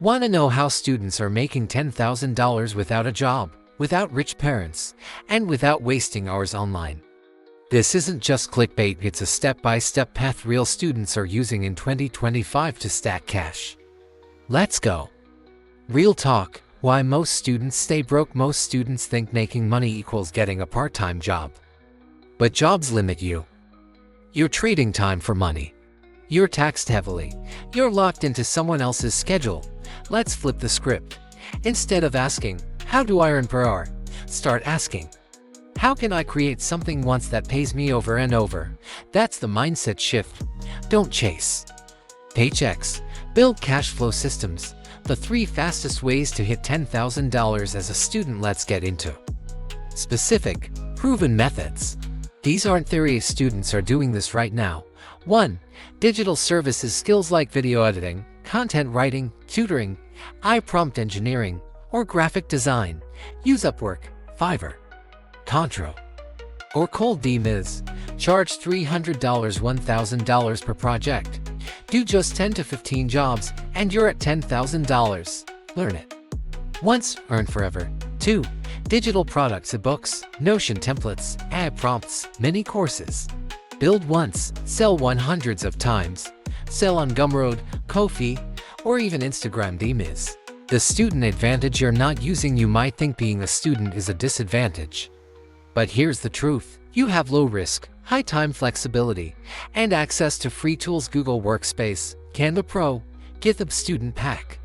Want to know how students are making $10,000 without a job, without rich parents, and without wasting hours online? This isn't just clickbait, it's a step-by-step path real students are using in 2025 to stack cash. Let's go. Real talk, why most students stay broke. Most students think making money equals getting a part-time job. But jobs limit you. You're trading time for money. You're taxed heavily. You're locked into someone else's schedule. Let's flip the script. Instead of asking, how do I earn per hour? Start asking, how can I create something once that pays me over and over? That's the mindset shift. Don't chase paychecks. Build cash flow systems. The 3 fastest ways to hit $10,000 as a student. Let's get into specific, proven methods. These aren't theory. Students are doing this right now. 1. Digital services skills like video editing, content writing, tutoring, prompt engineering, or graphic design. Use Upwork, Fiverr, Contra, or Cold Miz. Charge $300, $1,000 per project. Do just 10 to 15 jobs, and you're at $10,000. Learn it once, earn forever. 2. Digital products, ebooks, Notion templates, ad prompts, mini courses. Build once, sell hundreds of times. Sell on Gumroad, Ko-fi, or even Instagram Miz. The student advantage you're not using. You might think being a student is a disadvantage. But here's the truth. You have low risk, high time flexibility, and access to free tools: Google Workspace, Canva Pro, GitHub Student Pack.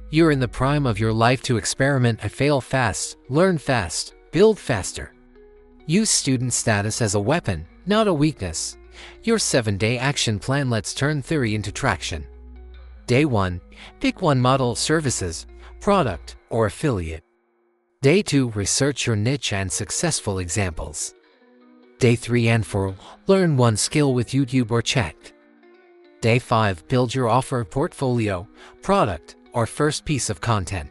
You're in the prime of your life to experiment and fail fast, learn fast, build faster. Use student status as a weapon, not a weakness. Your 7-day action plan. Let's turn theory into traction. Day 1. Pick one model: services, product, or affiliate. Day 2. Research your niche and successful examples. Day 3 and 4. Learn one skill with YouTube or chat. Day 5. Build your offer, portfolio, product, or first piece of content.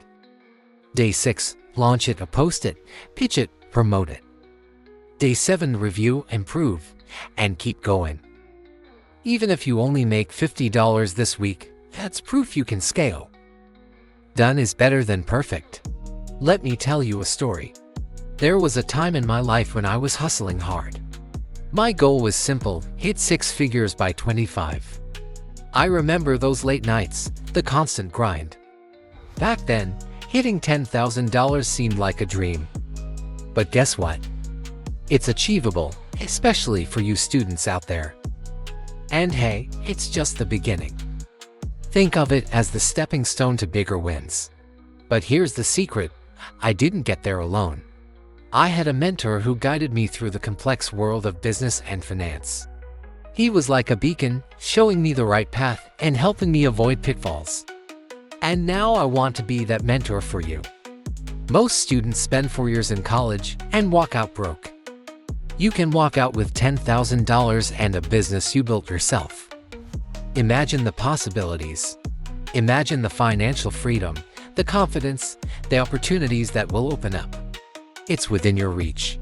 Day 6. Launch it or post it, pitch it, promote it. Day 7. Review, improve, and keep going. Even if you only make $50 this week, that's proof you can scale. Done is better than perfect. Let me tell you a story. There was a time in my life when I was hustling hard. My goal was simple: hit 6 figures by 25. I remember those late nights, the constant grind. Back then, hitting $10,000 seemed like a dream. But guess what? It's achievable, especially for you students out there. And hey, it's just the beginning. Think of it as the stepping stone to bigger wins. But here's the secret: I didn't get there alone. I had a mentor who guided me through the complex world of business and finance. He was like a beacon, showing me the right path and helping me avoid pitfalls. And now I want to be that mentor for you. Most students spend 4 years in college and walk out broke. You can walk out with $10,000 and a business you built yourself. Imagine the possibilities. Imagine the financial freedom, the confidence, the opportunities that will open up. It's within your reach.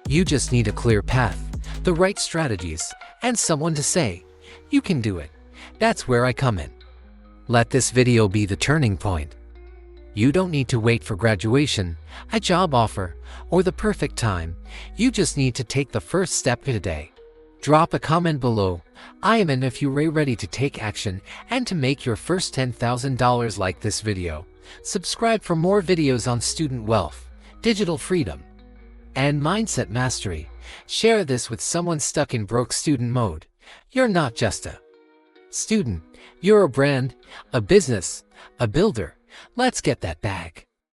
You just need a clear path, the right strategies, and someone to say, you can do it. That's where I come in. Let this video be the turning point. You don't need to wait for graduation, a job offer, or the perfect time. You just need to take the first step today. Drop a comment below, I am in, if you're ready to take action and to make your first $10,000. Like this video. Subscribe for more videos on student wealth, digital freedom, and mindset mastery. Share this with someone stuck in broke student mode. You're not just a student, you're a brand, a business, a builder. Let's get that bag.